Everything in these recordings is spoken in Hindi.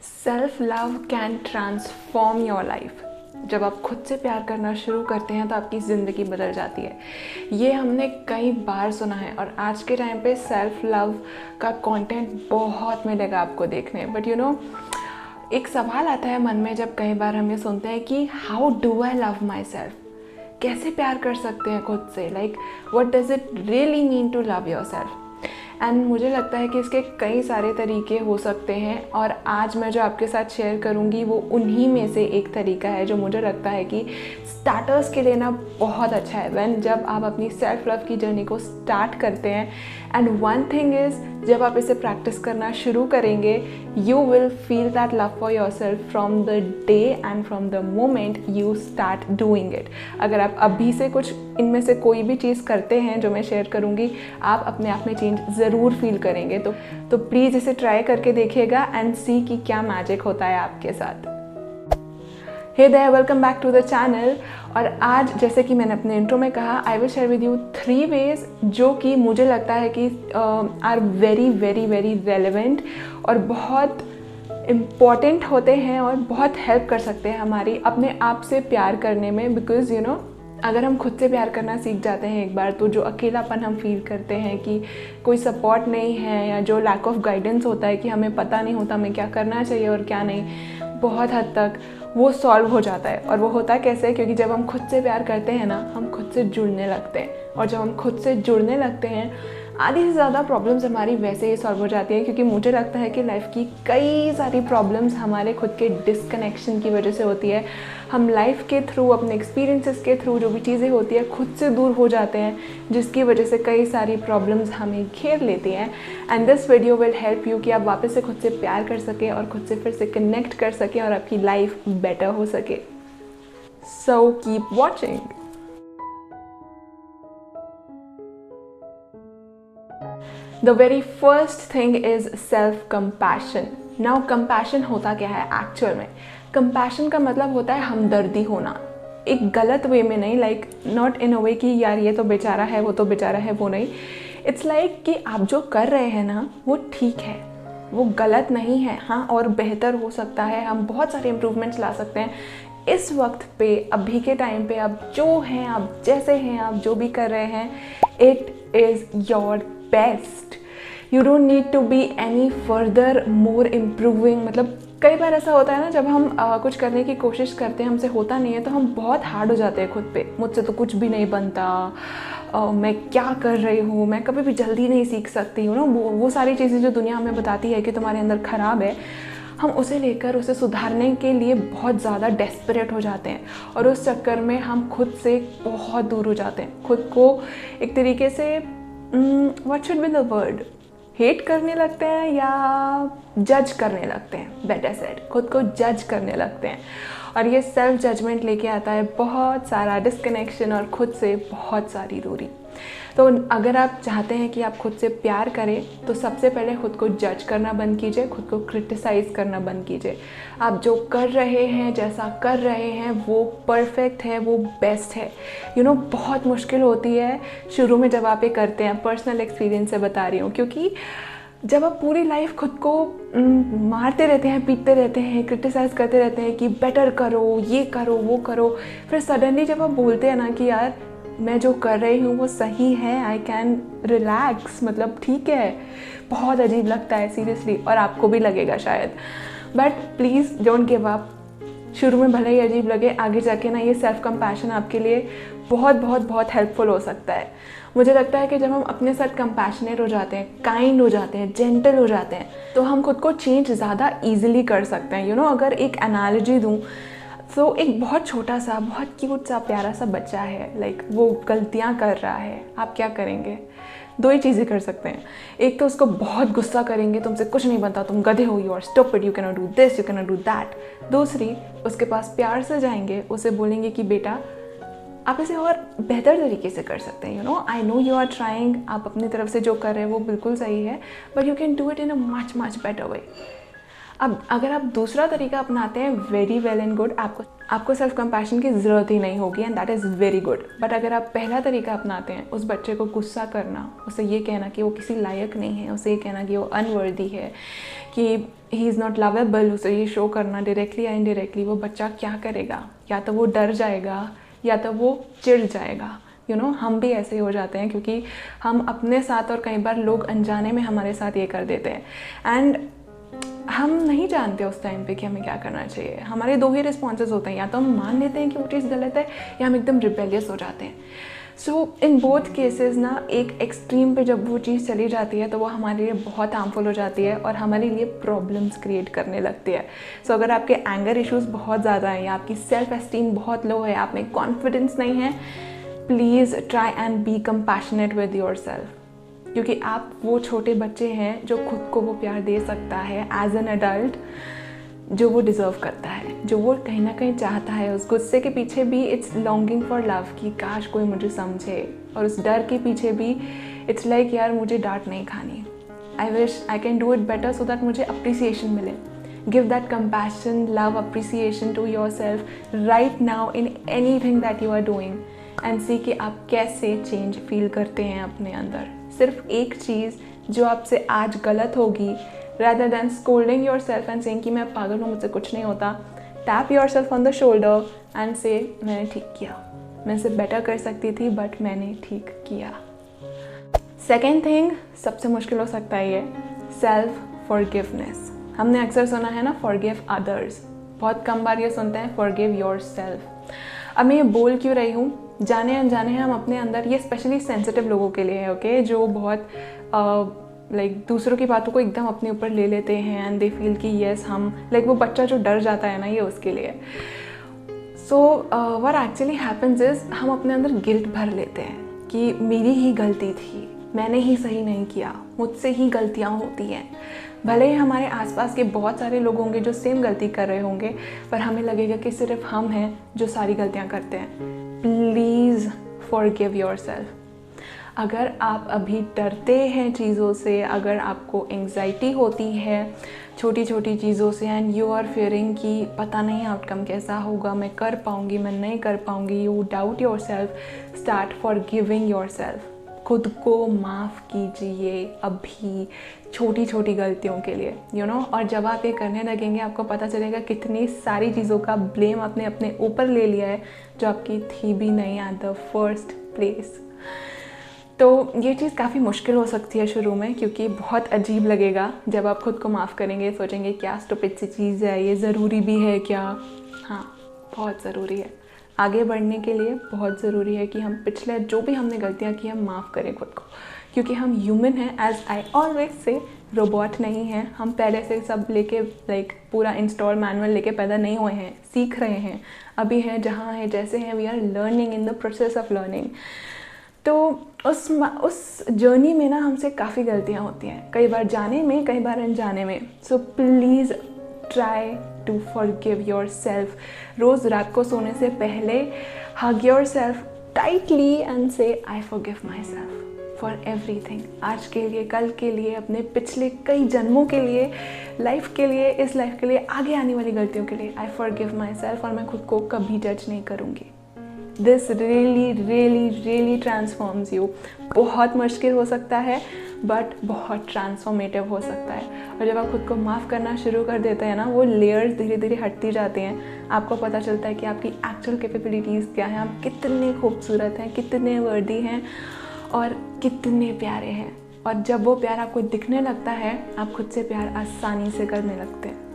Self love can transform your life. जब आप खुद से प्यार करना शुरू करते हैं तो आपकी ज़िंदगी बदल जाती है। ये हमने कई बार सुना है और आज के टाइम पे सेल्फ लव का कंटेंट बहुत मिलेगा आपको देखने। बट एक सवाल आता है मन में जब कई बार हम ये सुनते हैं कि how do I love myself, कैसे प्यार कर सकते हैं खुद से, like what does it really mean to love yourself. And मुझे लगता है कि इसके कई सारे तरीके हो सकते हैं और आज मैं जो आपके साथ शेयर करूँगी वो उन्हीं में से एक तरीका है जो मुझे लगता है कि स्टार्टर्स के लिए ना बहुत अच्छा है जब आप अपनी सेल्फ लव की जर्नी को स्टार्ट करते हैं। एंड वन थिंग इज़, जब आप इसे प्रैक्टिस करना शुरू करेंगे you will feel that love for your self from the day and from the moment you start doing it. अगर आप अभी से कुछ इनमें से कोई भी चीज़ करते हैं जो मैं शेयर करूँगी, आप अपने आप में चेंज ज़रूर फील करेंगे। तो प्लीज़ इसे ट्राई करके देखिएगा एंड सी कि क्या मैजिक होता है आपके साथ। Hey there, welcome back to the channel. और आज जैसे कि मैंने अपने इंट्रो में कहा, I will share with you 3 ways जो कि मुझे लगता है कि are very very very relevant और बहुत इम्पॉर्टेंट होते हैं और बहुत हेल्प कर सकते हैं हमारी अपने आप से प्यार करने में। बिकॉज अगर हम खुद से प्यार करना सीख जाते हैं एक बार, तो जो अकेलापन हम फील करते हैं कि कोई सपोर्ट नहीं है या जो लैक ऑफ गाइडेंस होता है कि हमें पता नहीं होता हमें क्या करना चाहिए और क्या नहीं, बहुत हद तक वो सॉल्व हो जाता है। और वो होता कैसे? क्योंकि जब हम खुद से प्यार करते हैं ना, हम खुद से जुड़ने लगते हैं। और जब हम खुद से जुड़ने लगते हैं, आधी से ज़्यादा प्रॉब्लम्स हमारी वैसे ही सॉल्व हो जाती हैं। क्योंकि मुझे लगता है कि लाइफ की कई सारी प्रॉब्लम्स हमारे खुद के डिसकनेक्शन की वजह से होती है। हम लाइफ के थ्रू, अपने एक्सपीरियंसेस के थ्रू जो भी चीज़ें होती है खुद से दूर हो जाते हैं, जिसकी वजह से कई सारी प्रॉब्लम्स हमें घेर लेती हैं। And this video will help you कि आप वापस से खुद से प्यार कर सकें और खुद से फिर से कनेक्ट कर सकें और आपकी लाइफ बेटर हो सके। So keep watching. The very first thing is self-compassion. Now, compassion होता क्या है एक्चुअल में? Compassion का मतलब होता है हमदर्दी होना, एक गलत वे में नहीं, लाइक नॉट इन अ वे कि यार ये तो बेचारा है, वो तो बेचारा है, वो नहीं। इट्स लाइक कि आप जो कर रहे हैं ना वो ठीक है, वो गलत नहीं है। हाँ, और बेहतर हो सकता है, हम बहुत सारे इम्प्रूवमेंट्स ला सकते हैं। इस वक्त पे, अभी के टाइम पे आप जो हैं, आप जैसे हैं, आप जो भी कर रहे हैं, it is your best. You don't need to be any further more improving. मतलब कई बार ऐसा होता है ना, जब हम कुछ करने की कोशिश करते हैं, हमसे होता नहीं है तो हम बहुत हार्ड हो जाते हैं खुद पे। मुझसे तो कुछ भी नहीं बनता, मैं क्या कर रही हूँ, मैं कभी भी जल्दी नहीं सीख सकती हूँ ना, वो सारी चीज़ें जो दुनिया हमें बताती है कि तुम्हारे अंदर ख़राब है, हम उसे लेकर उसे सुधारने के लिए बहुत ज़्यादा डेस्परेट हो जाते हैं और उस चक्कर में हम खुद से बहुत दूर हो जाते हैं। खुद को एक तरीके से what should be the word, hate करने लगते हैं या जज करने लगते हैं। बेटर सेड, खुद को जज करने लगते हैं और ये सेल्फ जजमेंट लेके आता है बहुत सारा डिस्कनेक्शन और खुद से बहुत सारी दूरी। तो अगर आप चाहते हैं कि आप खुद से प्यार करें तो सबसे पहले खुद को जज करना बंद कीजिए, खुद को क्रिटिसाइज़ करना बंद कीजिए। आप जो कर रहे हैं, जैसा कर रहे हैं, वो परफेक्ट है, वो बेस्ट है। बहुत मुश्किल होती है शुरू में जब आप ये करते हैं। पर्सनल एक्सपीरियंस से बता रही हूँ, क्योंकि जब आप पूरी लाइफ खुद को मारते रहते हैं, पीटते रहते हैं, क्रिटिसाइज़ करते रहते हैं कि बेटर करो, ये करो, वो करो, फिर सडनली जब आप बोलते हैं ना कि यार मैं जो कर रही हूँ वो सही है, आई कैन रिलैक्स, मतलब ठीक है, बहुत अजीब लगता है सीरियसली, और आपको भी लगेगा शायद। But please don't give up. शुरू में भले ही अजीब लगे, आगे जाके ना ये सेल्फ कंपैशन आपके लिए बहुत बहुत बहुत हेल्पफुल हो सकता है। मुझे लगता है कि जब हम अपने साथ कंपैशनेट हो जाते हैं, काइंड हो जाते हैं, जेंटल हो जाते हैं, तो हम खुद को चेंज ज़्यादा ईजिली कर सकते हैं। अगर एक एनालॉजी दूँ तो एक बहुत छोटा सा, बहुत क्यूट सा, प्यारा सा बच्चा है, लाइक वो गलतियाँ कर रहा है, आप क्या करेंगे? 2 ही चीज़ें कर सकते हैं। एक तो उसको बहुत गुस्सा करेंगे, तुमसे कुछ नहीं बनता, तुम गधे हो, you are stupid, you can not do this, you can not do that. दूसरी, उसके पास प्यार से जाएंगे, उसे बोलेंगे कि बेटा आप इसे और बेहतर तरीके से कर सकते हैं। I know you are trying, आप अपनी तरफ से जो कर रहे हैं वो बिल्कुल सही है, but you can do it in a much much better way. अब अगर आप दूसरा तरीका अपनाते हैं, वेरी वेल एंड गुड, आपको सेल्फ कंपैशन की ज़रूरत ही नहीं होगी and that is very good. But अगर आप पहला तरीका अपनाते हैं, उस बच्चे को गुस्सा करना, उसे ये कहना कि वो किसी लायक नहीं है, उसे ये कहना कि वो अनवर्दी है, कि ही इज़ नॉट लवेबल, उसे ये शो करना डायरेक्टली या इनडायरेक्टली, वो बच्चा क्या करेगा? या तो वो डर जाएगा या तो वो चिढ़ जाएगा। हम भी ऐसे ही हो जाते हैं क्योंकि हम अपने साथ और कई बार लोग अनजाने में हमारे साथ ये कर देते हैं एंड हम नहीं जानते उस टाइम पे कि हमें क्या करना चाहिए। हमारे दो ही रिस्पॉन्सेज होते हैं, या तो हम मान लेते हैं कि वो चीज़ गलत है या हम एकदम रिबेलियस हो जाते हैं। सो इन बोथ केसेस ना, एक एक्सट्रीम पे जब वो चीज़ चली जाती है तो वो हमारे लिए बहुत हार्मफुल हो जाती है और हमारे लिए प्रॉब्लम्स क्रिएट करने लगती है। सो अगर आपके एंगर इश्यूज़ बहुत ज़्यादा हैं या आपकी सेल्फ एस्टीम बहुत लो है, आप में कॉन्फिडेंस नहीं है, please try and B compassionate with your self, क्योंकि आप वो छोटे बच्चे हैं जो खुद को वो प्यार दे सकता है एज एन एडल्ट जो वो डिज़र्व करता है, जो वो कहीं ना कहीं चाहता है। उस गुस्से के पीछे भी इट्स लॉन्गिंग फॉर लव, कि काश कोई मुझे समझे, और उस डर के पीछे भी इट्स लाइक यार मुझे डांट नहीं खानी, I wish I can do it better so that मुझे अप्रिसिएशन मिले। Give that compassion, love, appreciation to yourself right now in anything that you are doing and see कि आप कैसे चेंज फील करते हैं अपने अंदर। सिर्फ एक चीज़ जो आपसे आज गलत होगी, rather than scolding yourself and saying कि मैं पागल हूँ, मुझसे कुछ नहीं होता, tap yourself on the shoulder and say मैंने ठीक किया, मैं इसे बेटर कर सकती थी बट मैंने ठीक किया। सेकेंड थिंग सबसे मुश्किल हो सकता है ये, सेल्फ फॉरगिवनेस। हमने अक्सर सुना है ना फॉरगिव अदर्स, बहुत कम बार ये सुनते हैं फॉरगिव योरसेल्फ। अब मैं ये बोल क्यों रही हूँ, जाने अनजाने हम अपने अंदर, ये स्पेशली सेंसिटिव लोगों के लिए है, ओके, जो बहुत दूसरों की बातों को एकदम अपने ऊपर ले लेते हैं एंड दे फील कि येस हम वो बच्चा जो डर जाता है ना, ये उसके लिए। So what actually happens is, हम अपने अंदर गिल्ट भर लेते हैं कि मेरी ही गलती थी, मैंने ही सही नहीं किया, मुझसे ही गलतियाँ होती हैं। भले ही हमारे आसपास के बहुत सारे लोग होंगे जो सेम गलती कर रहे होंगे, पर हमें लगेगा कि सिर्फ हम हैं जो सारी गलतियाँ करते हैं। Please forgive yourself. अगर आप अभी डरते हैं चीज़ों से, अगर आपको एंग्जाइटी होती है छोटी छोटी चीज़ों से एंड यू आर फियरिंग कि पता नहीं आउटकम कैसा होगा, मैं कर पाऊँगी, मैं नहीं कर पाऊँगी, you doubt your self, start forgiving your self. खुद को माफ़ कीजिए अभी छोटी छोटी गलतियों के लिए, और जब आप ये करने लगेंगे आपको पता चलेगा कितनी सारी चीज़ों का ब्लेम आपने अपने ऊपर ले लिया है जो आपकी थी भी नहीं एट द फर्स्ट प्लेस। तो ये चीज़ काफ़ी मुश्किल हो सकती है शुरू में, क्योंकि बहुत अजीब लगेगा जब आप खुद को माफ़ करेंगे, सोचेंगे क्या स्टुपिड सी चीज़ है, ये ज़रूरी भी है क्या? हाँ, बहुत ज़रूरी है। आगे बढ़ने के लिए बहुत ज़रूरी है कि हम पिछले जो भी हमने गलतियाँ की हम माफ़ करें खुद को, क्योंकि हम ह्यूमन हैं, as I always say, robot नहीं हैं। हम पहले से सब लेके पूरा इंस्टॉल मैनुअल लेके पैदा नहीं हुए हैं, सीख रहे हैं, अभी हैं जहाँ हैं जैसे हैं, we are learning in the process of learning. तो उस जर्नी में ना हमसे काफ़ी गलतियाँ होती हैं, कई बार जाने में, कई बार अनजाने में। So please try to forgive yourself. रोज़ रात को सोने से पहले hug yourself tightly and say I forgive myself for everything. आज के लिए, कल के लिए, अपने पिछले कई जन्मों के लिए, लाइफ के लिए, इस लाइफ के लिए, आगे आने वाली गलतियों के लिए आई फॉरगिव माई सेल्फ, और मैं खुद को कभी जज नहीं करूँगी। This really really really transforms you. बहुत मुश्किल हो सकता है बट बहुत ट्रांसफॉर्मेटिव हो सकता है, और जब आप खुद को माफ़ करना शुरू कर देते हैं ना, वो लेयर्स धीरे धीरे हटती जाती हैं। आपको पता चलता है कि आपकी एक्चुअल कैपेबिलिटीज़ क्या हैं, आप कितने खूबसूरत हैं, कितने वर्दी हैं और कितने प्यारे हैं। और जब वो प्यार आपको दिखने लगता है, आप खुद से प्यार आसानी से करने लगते हैं।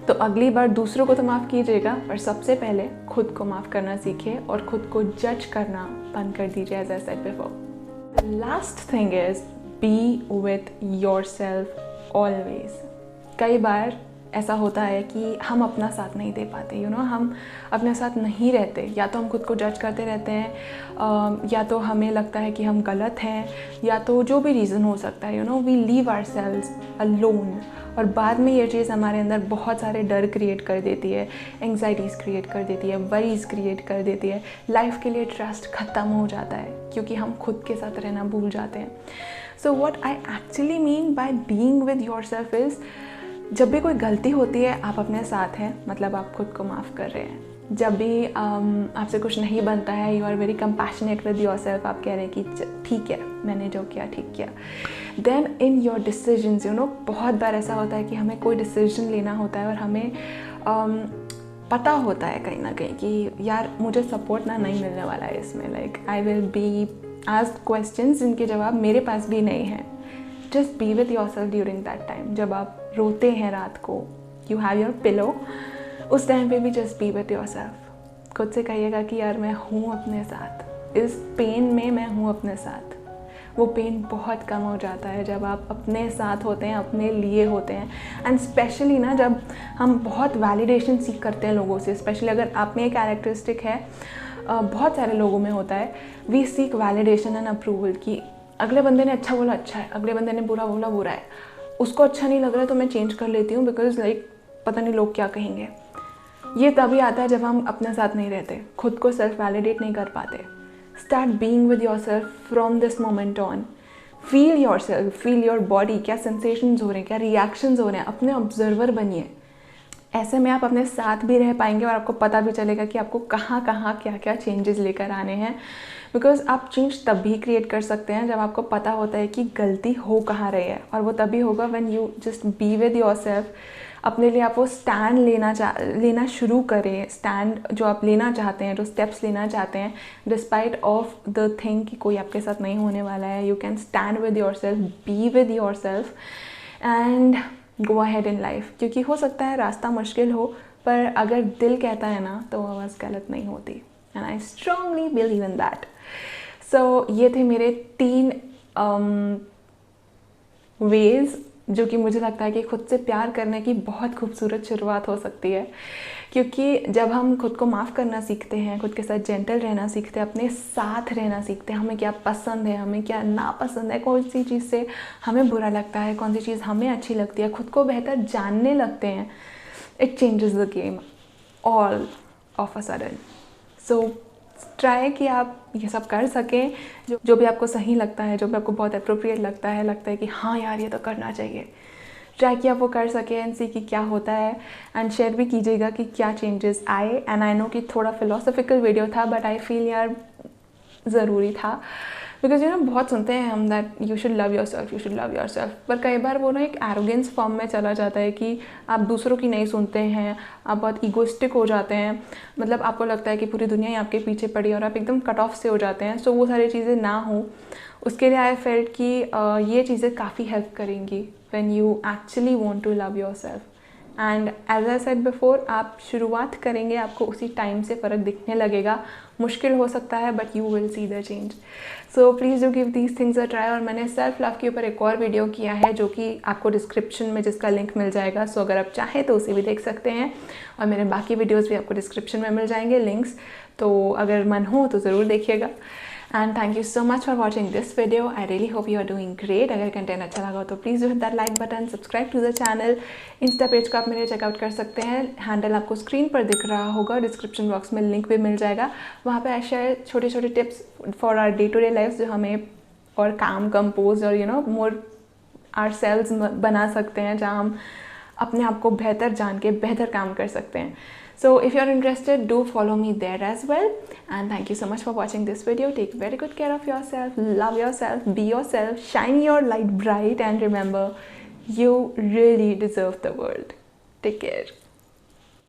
तो अगली बार दूसरों को तो माफ़ कीजिएगा, पर सबसे पहले खुद को माफ़ करना सीखिए और खुद को जज करना बंद कर दीजिए, as I said before. Last thing is be with yourself always. कई बार ऐसा होता है कि हम अपना साथ नहीं दे पाते, हम अपने साथ नहीं रहते, या तो हम खुद को जज करते रहते हैं, या तो हमें लगता है कि हम गलत हैं, या तो जो भी रीज़न हो सकता है, वी लीव आवरसेल्व्स अलोन। और बाद में ये चीज़ हमारे अंदर बहुत सारे डर क्रिएट कर देती है, एंग्जाइटीज़ क्रिएट कर देती है, वरीज़ क्रिएट कर देती है, लाइफ के लिए ट्रस्ट ख़त्म हो जाता है क्योंकि हम खुद के साथ रहना भूल जाते हैं। So what I actually mean by being with yourself is जब भी कोई गलती होती है आप अपने साथ हैं, मतलब आप खुद को माफ़ कर रहे हैं। जब भी आपसे कुछ नहीं बनता है, you are very compassionate with yourself, आप कह रहे हैं कि ठीक है मैंने जो किया ठीक किया। Then in your decisions, you know, बहुत बार ऐसा होता है कि हमें कोई डिसीजन लेना होता है और हमें पता होता है कहीं ना कहीं कि यार मुझे सपोर्ट नहीं मिलने वाला है इसमें, like I will be asked questions जिनके जवाब मेरे पास भी नहीं है। Just be with your self during that time. जब आप रोते हैं रात को, यू हैव योर पिलो, उस टाइम पे भी just be with your self. खुद से कहिएगा कि यार मैं हूँ अपने साथ, इस पेन में मैं हूँ अपने साथ। वो पेन बहुत कम हो जाता है जब आप अपने साथ होते हैं, अपने लिए होते हैं। एंड स्पेशली ना जब हम बहुत वैलिडेशन सीख करते हैं लोगों से, स्पेशली अगर आप में एक कैरेक्टरिस्टिक है, बहुत सारे लोगों में होता है, we seek validation and approval कि अगले बंदे ने अच्छा बोला अच्छा है, अगले बंदे ने बुरा बोला बुरा है, उसको अच्छा नहीं लग रहा है तो मैं चेंज कर लेती हूँ बिकॉज लाइक पता नहीं लोग क्या कहेंगे। ये तभी आता है जब हम अपने साथ नहीं रहते, खुद को सेल्फ वैलिडेट नहीं कर पाते। Start being with your self from this moment on. Feel your self, feel your body, क्या सेंसेशंस हो रहे हैं, क्या रिएक्शंस हो रहे हैं, अपने ऑब्जर्वर बनिए। ऐसे में आप अपने साथ भी रह पाएंगे और आपको पता भी चलेगा कि आपको कहाँ कहाँ क्या क्या चेंजेस लेकर आने हैं। बिकॉज आप चेंज तब भी क्रिएट कर सकते हैं जब आपको पता होता है कि गलती हो कहाँ रही है, और वो तभी होगा when you just be with your self. अपने लिए आप वो स्टैंड लेना शुरू करें, स्टैंड जो आप लेना चाहते हैं, जो स्टेप्स लेना चाहते हैं, डिस्पाइट ऑफ द थिंग कि कोई आपके साथ नहीं होने वाला है। You can stand with your self, be with yourself and go ahead in life. क्योंकि हो सकता है रास्ता मुश्किल हो, पर अगर दिल कहता है ना तो आवाज़ गलत नहीं होती। And I strongly believe in that. So ये थे मेरे 3 वेज जो कि मुझे लगता है कि खुद से प्यार करने की बहुत खूबसूरत शुरुआत हो सकती है। क्योंकि जब हम खुद को माफ़ करना सीखते हैं, खुद के साथ जेंटल रहना सीखते हैं, अपने साथ रहना सीखते हैं, हमें क्या पसंद है, हमें क्या नापसंद है, कौन सी चीज़ से हमें बुरा लगता है, कौन सी चीज़ हमें अच्छी लगती है, खुद को बेहतर जानने लगते हैं, it changes the game all of a sudden. So try कि आप ये सब कर सकें, जो भी आपको सही लगता है, जो भी आपको बहुत अप्रोप्रिएट लगता है कि हाँ यार ये तो करना चाहिए। ट्राई कि आप वो कर सकें एंड सी कि क्या होता है, एंड शेयर भी कीजिएगा कि क्या चेंजेस आए। एंड आई नो कि थोड़ा फिलोसॉफिकल वीडियो था, बट आई फील यार ज़रूरी था। बिकॉज यू नो बहुत सुनते हैं हम that you should love your self, you should love your self, पर कई बार वो ना एक एरोगेंस फॉर्म में चला जाता है कि आप दूसरों की नहीं सुनते हैं, आप बहुत ईगोइस्टिक हो जाते हैं, मतलब आपको लगता है कि पूरी दुनिया ही आपके पीछे पड़ी है और आप एकदम कट ऑफ से हो जाते हैं। सो वो सारी चीज़ें ना हो, उसके लिए आई फेल्ट कि ये चीज़ें काफ़ी हेल्प करेंगी when you actually want to love yourself. And as I said before, आप शुरुआत करेंगे, आपको उसी टाइम से फ़र्क दिखने लगेगा। मुश्किल हो सकता है but you will see the change. So please do give these things a try. और मैंने सेल्फ लव के ऊपर एक और वीडियो किया है जो कि आपको डिस्क्रिप्शन में जिसका लिंक मिल जाएगा। सो अगर आप चाहें तो उसे भी देख सकते हैं, और मेरे बाकी वीडियोज़ भी आपको डिस्क्रिप्शन में मिल जाएंगे लिंक्स, तो अगर मन हो तो ज़रूर देखिएगा। And thank you so much for watching this video. I really hope you are doing great. अगर कंटेंट अच्छा लगा तो please do hit that like button, subscribe to the channel. Insta page को आप मेरे चेकआउट कर सकते हैं, हैंडल आपको स्क्रीन पर दिख रहा होगा, डिस्क्रिप्शन बॉक्स में लिंक भी मिल जाएगा। वहाँ पे आई शेयर छोटे छोटे tips for our day to day life जो हमें और काम कंपोज और you know more ourselves बना सकते हैं, जहाँ हम अपने आप को बेहतर जान के बेहतर काम कर सकते हैं। So if you're interested, do follow me there as well. And thank you so much for watching this video. Take very good care of yourself, love yourself, be yourself, shine your light bright, and remember, you really deserve the world. Take care.